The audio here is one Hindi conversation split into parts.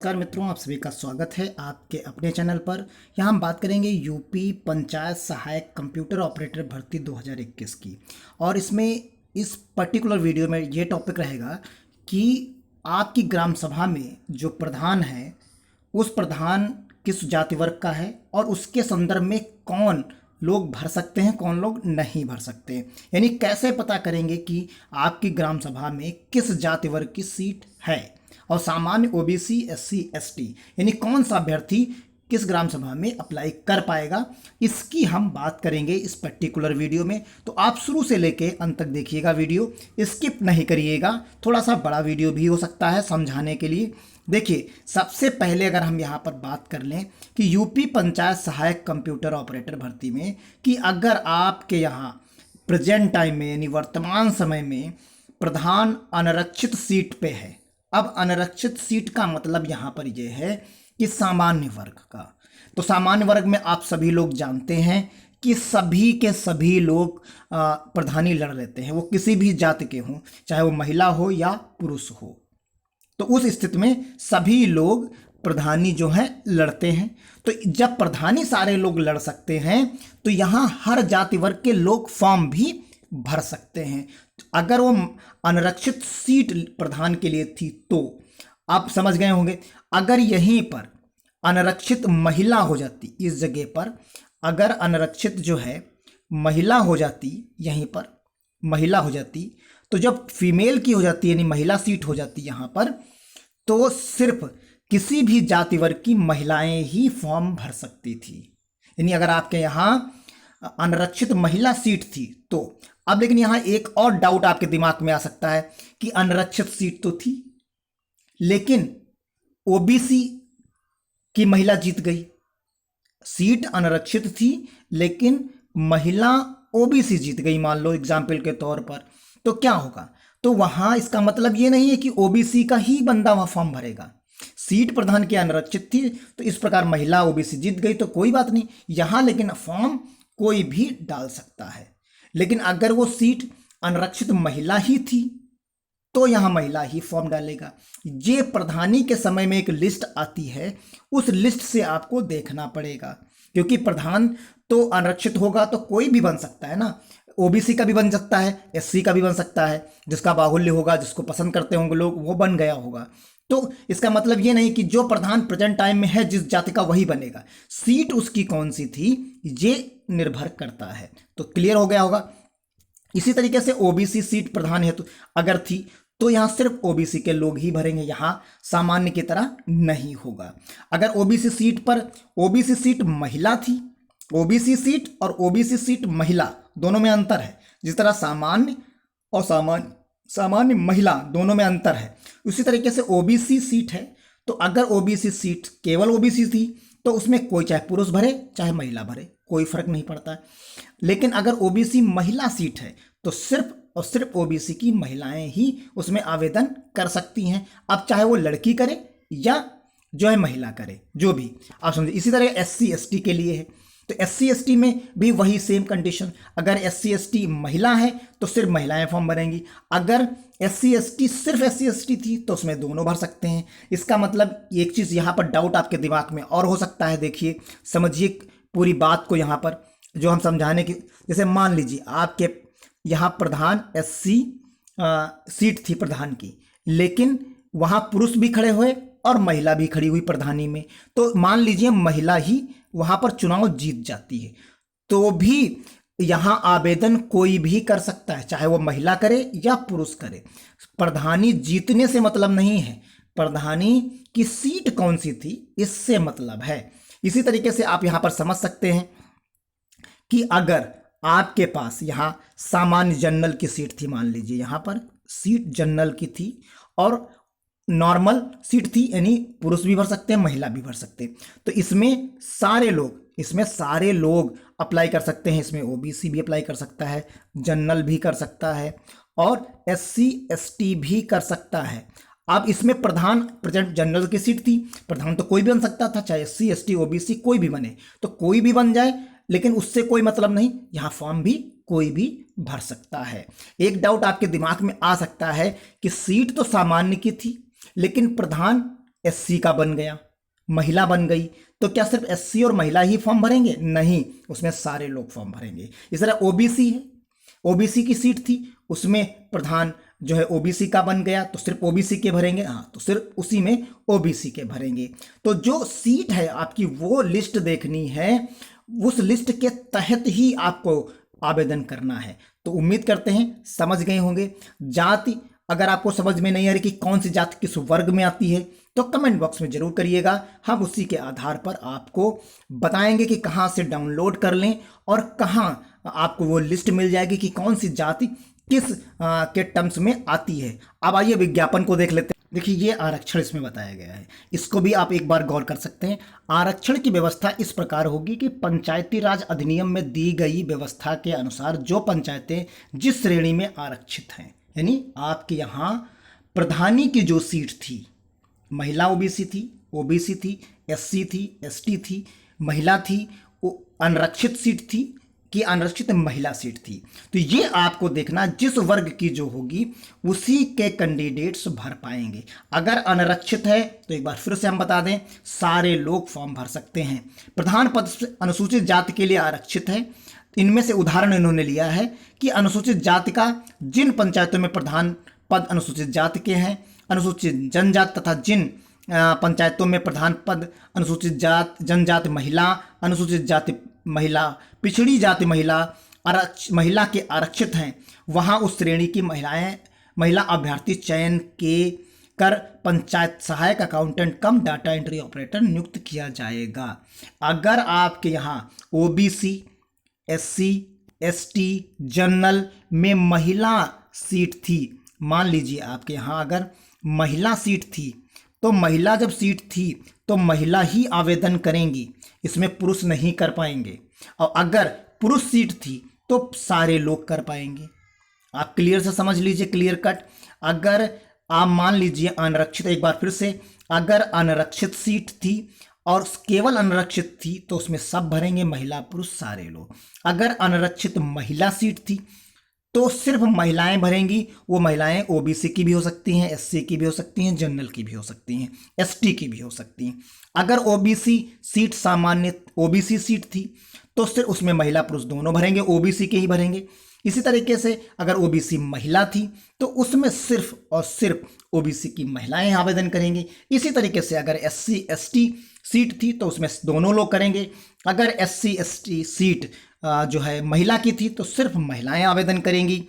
नमस्कार मित्रों, आप सभी का स्वागत है आपके अपने चैनल पर। यहाँ हम बात करेंगे यूपी पंचायत सहायक कंप्यूटर ऑपरेटर भर्ती 2021 की। और इसमें इस पर्टिकुलर वीडियो में ये टॉपिक रहेगा कि आपकी ग्राम सभा में जो प्रधान है उस प्रधान किस जाति वर्ग का है और उसके संदर्भ में कौन लोग भर सकते हैं, कौन लोग नहीं भर सकते। यानी कैसे पता करेंगे कि आपकी ग्राम सभा में किस जाति वर्ग की सीट है और सामान्य ओबीसी एससी एसटी यानी कौन सा अभ्यर्थी किस ग्राम सभा में अप्लाई कर पाएगा, इसकी हम बात करेंगे इस पर्टिकुलर वीडियो में। तो आप शुरू से लेके अंत तक देखिएगा, वीडियो स्किप नहीं करिएगा। थोड़ा सा बड़ा वीडियो भी हो सकता है समझाने के लिए। देखिए, सबसे पहले अगर हम यहाँ पर बात कर लें कि यूपी पंचायत सहायक कंप्यूटर ऑपरेटर भर्ती में कि अगर आपके यहाँ प्रेजेंट टाइम में यानी वर्तमान समय में प्रधान अनारक्षित सीट पे है। अब अनारक्षित सीट का मतलब यहाँ पर यह है कि सामान्य वर्ग का। तो सामान्य वर्ग में आप सभी लोग जानते हैं कि सभी के सभी लोग प्रधानी लड़ लेते हैं, वो किसी भी जाति के हों, चाहे वो महिला हो या पुरुष हो। तो उस स्थिति में सभी लोग प्रधानी जो है लड़ते हैं। तो जब प्रधानी सारे लोग लड़ सकते हैं तो यहाँ हर जाति वर्ग के लोग फॉर्म भी भर सकते हैं। अगर वो अनारक्षित सीट प्रधान के लिए थी तो आप समझ गए होंगे। अगर यहीं पर अनारक्षित महिला हो जाती, इस जगह पर अगर अनारक्षित जो है महिला हो जाती, यहीं पर महिला हो जाती, तो जब फीमेल की हो जाती यानी महिला सीट हो जाती यहाँ पर, तो सिर्फ किसी भी जाति वर्ग की महिलाएं ही फॉर्म भर सकती थी। यानी अगर आपके यहाँ अनारक्षित महिला सीट थी तो अब, लेकिन यहां एक और डाउट आपके दिमाग में आ सकता है कि अनारक्षित सीट तो थी लेकिन ओबीसी की महिला जीत गई। सीट अनारक्षित थी लेकिन महिला ओबीसी जीत गई, मान लो एग्जाम्पल के तौर पर, तो क्या होगा? तो वहां इसका मतलब ये नहीं है कि ओबीसी का ही बंदा वहां फॉर्म भरेगा। सीट प्रधान की अनारक्षित थी तो इस प्रकार महिला ओबीसी जीत गई तो कोई बात नहीं, यहां लेकिन फॉर्म कोई भी डाल सकता है। लेकिन अगर वो सीट अनारक्षित महिला ही थी तो यहां महिला ही फॉर्म डालेगा। ये प्रधानी के समय में एक लिस्ट आती है, उस लिस्ट से आपको देखना पड़ेगा, क्योंकि प्रधान तो अनारक्षित होगा तो कोई भी बन सकता है ना। ओबीसी का भी बन सकता है, एससी का भी बन सकता है, जिसका बाहुल्य होगा, जिसको पसंद करते होंगे लोग, वो बन गया होगा। तो इसका मतलब ये नहीं कि जो प्रधान प्रेजेंट टाइम में है जिस जाति का वही बनेगा। सीट उसकी कौन सी थी ये निर्भर करता है। तो क्लियर हो गया होगा। इसी तरीके से ओबीसी सीट प्रधान हेतु अगर थी तो यहां सिर्फ ओबीसी के लोग ही भरेंगे, यहां सामान्य की तरह नहीं होगा। अगर ओबीसी सीट पर ओबीसी सीट महिला थी, ओबीसी सीट और ओबीसी सीट महिला दोनों में अंतर है। जिस तरह सामान्य और सामान्य महिला दोनों में अंतर है, उसी तरीके से ओबीसी सीट है तो अगर ओबीसी सीट केवल ओबीसी थी तो उसमें कोई चाहे पुरुष भरे चाहे महिला भरे, कोई फर्क नहीं पड़ता। लेकिन अगर ओबीसी महिला सीट है तो सिर्फ और सिर्फ ओबीसी की महिलाएं ही उसमें आवेदन कर सकती हैं। अब चाहे वो लड़की करे या जो है महिला करे, जो भी आप समझे। इसी तरह एससी एसटी के लिए है, तो एससी एसटी में भी वही सेम कंडीशन। अगर एससी एसटी महिला है तो सिर्फ महिलाएं फॉर्म भरेंगी। अगर एससी एसटी सिर्फ एससी एसटी थी तो उसमें दोनों भर सकते हैं। इसका मतलब एक चीज़ यहाँ पर डाउट आपके दिमाग में और हो सकता है, देखिए समझिए पूरी बात को यहाँ पर जो हम समझाने की। जैसे मान लीजिए आपके यहाँ प्रधान एससी सीट थी प्रधान की, लेकिन वहाँ पुरुष भी खड़े हुए और महिला भी खड़ी हुई प्रधानी में, तो मान लीजिए महिला ही वहां पर चुनाव जीत जाती है तो भी यहां आवेदन कोई भी कर सकता है, चाहे वो महिला करे या पुरुष करे। प्रधानी जीतने से मतलब नहीं है, प्रधानी की सीट कौन सी थी इससे मतलब है। इसी तरीके से आप यहां पर समझ सकते हैं कि अगर आपके पास यहां सामान्य जनरल की सीट थी, मान लीजिए यहां पर सीट जनरल की थी और नॉर्मल सीट थी, यानी पुरुष भी भर सकते हैं महिला भी भर सकते हैं, तो इसमें सारे लोग अप्लाई कर सकते हैं। इसमें ओबीसी भी अप्लाई कर सकता है, जनरल भी कर सकता है और एससी एसटी भी कर सकता है। अब इसमें प्रधान प्रेजेंट जनरल की सीट थी, प्रधान तो कोई भी बन सकता था, चाहे एससी एसटी ओबीसी कोई भी बने, तो कोई भी बन जाए, लेकिन उससे कोई मतलब नहीं, यहां फॉर्म भी कोई भी भर सकता है। एक डाउट आपके दिमाग में आ सकता है कि सीट तो सामान्य की थी लेकिन प्रधान एससी का बन गया, महिला बन गई, तो क्या सिर्फ एससी और महिला ही फॉर्म भरेंगे? नहीं, उसमें सारे लोग फॉर्म भरेंगे। इस तरह ओबीसी है, ओबीसी की सीट थी, उसमें प्रधान जो है ओबीसी का बन गया, तो सिर्फ ओबीसी के भरेंगे, हाँ तो सिर्फ उसी में ओबीसी के भरेंगे। तो जो सीट है आपकी वो लिस्ट देखनी है, उस लिस्ट के तहत ही आपको आवेदन करना है। तो उम्मीद करते हैं समझ गए होंगे। जाति अगर आपको समझ में नहीं आ रही कि कौन सी जाति किस वर्ग में आती है, तो कमेंट बॉक्स में जरूर करिएगा, हम उसी के आधार पर आपको बताएंगे कि कहाँ से डाउनलोड कर लें और कहाँ आपको वो लिस्ट मिल जाएगी कि कौन सी जाति किस के टर्म्स में आती है। अब आइए विज्ञापन को देख लेते हैं। देखिए ये आरक्षण इसमें बताया गया है, इसको भी आप एक बार गौर कर सकते हैं। आरक्षण की व्यवस्था इस प्रकार होगी कि पंचायती राज अधिनियम में दी गई व्यवस्था के अनुसार जो पंचायतें जिस श्रेणी में आरक्षित हैं, यानी आपके यहाँ प्रधानी की जो सीट थी, महिला ओबीसी थी, ओबीसी थी, एससी थी, एसटी थी, महिला थी, अनरक्षित सीट थी कि अनरक्षित महिला सीट थी, तो ये आपको देखना जिस वर्ग की जो होगी उसी के कैंडिडेट्स भर पाएंगे। अगर अनरक्षित है तो एक बार फिर से हम बता दें, सारे लोग फॉर्म भर सकते हैं। प्रधान पद अनुसूचित जाति के लिए आरक्षित है। इनमें से उदाहरण इन्होंने लिया है कि अनुसूचित जाति का जिन पंचायतों में प्रधान पद अनुसूचित जाति के हैं, अनुसूचित जनजाति तथा जिन पंचायतों में प्रधान पद अनुसूचित जाति जनजाति महिला, अनुसूचित जाति महिला, पिछड़ी जाति महिला, महिला के आरक्षित हैं, वहां उस श्रेणी की महिला अभ्यर्थी चयन के कर पंचायत सहायक अकाउंटेंट कम डाटा एंट्री ऑपरेटर नियुक्त किया जाएगा। अगर आपके यहाँ ओबीसी, एससी, एसटी, जनरल में महिला सीट थी, मान लीजिए आपके यहाँ अगर महिला सीट थी, तो महिला जब सीट थी तो महिला ही आवेदन करेंगी, इसमें पुरुष नहीं कर पाएंगे। और अगर पुरुष सीट थी तो सारे लोग कर पाएंगे। आप क्लियर से समझ लीजिए, क्लियर कट। अगर आप मान लीजिए अनरक्षित, एक बार फिर से, अगर अनरक्षित सीट थी और केवल अनरक्षित थी तो उसमें सब भरेंगे, महिला पुरुष सारे लोग। अगर अनरक्षित महिला सीट थी तो सिर्फ महिलाएं भरेंगी, वो महिलाएं ओबीसी की भी हो सकती हैं, एससी की भी हो सकती हैं, जनरल की भी हो सकती हैं, एसटी की भी हो सकती हैं। अगर ओबीसी सीट सामान्य ओबीसी सीट थी तो सिर्फ उसमें महिला पुरुष दोनों भरेंगे, ओबीसी के ही भरेंगे। इसी तरीके से अगर ओबीसी महिला थी तो उसमें सिर्फ और सिर्फ ओबीसी की महिलाएं आवेदन करेंगी। इसी तरीके से अगर एससी एसटी सीट थी तो उसमें दोनों लोग करेंगे। अगर एससी एसटी सीट जो है महिला की थी तो सिर्फ महिलाएं आवेदन करेंगी।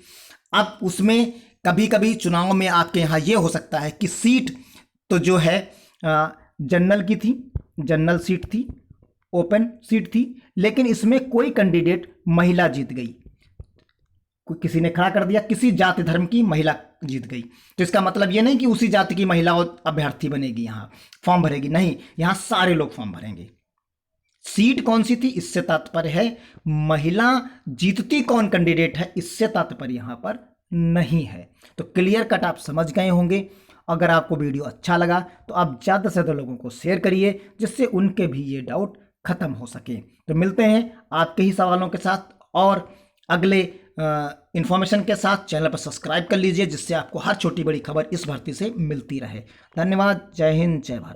अब उसमें कभी कभी चुनाव में आपके यहाँ ये हो सकता है कि सीट तो जो है जनरल की थी, जनरल सीट थी, ओपन सीट थी, लेकिन इसमें कोई कैंडिडेट महिला जीत गई, किसी ने खड़ा कर दिया, किसी जाति धर्म की महिला जीत गई, तो इसका मतलब ये नहीं कि उसी जाति की महिला अभ्यर्थी बनेगी, यहाँ फॉर्म भरेगी, नहीं, यहाँ सारे लोग फॉर्म भरेंगे। सीट कौन सी थी इससे तात्पर्य है महिला जीतती कौन कैंडिडेट है, इससे तात्पर्य यहाँ पर नहीं है। तो क्लियर कट आप समझ गए होंगे। अगर आपको वीडियो अच्छा लगा तो आप ज़्यादा से ज़्यादा लोगों को शेयर करिए, जिससे उनके भी ये डाउट खत्म हो सके। तो मिलते हैं आपके ही सवालों के साथ और अगले इंफॉर्मेशन के साथ। चैनल पर सब्सक्राइब कर लीजिए, जिससे आपको हर छोटी बड़ी खबर इस भर्ती से मिलती रहे। धन्यवाद। जय हिंद, जय भारत।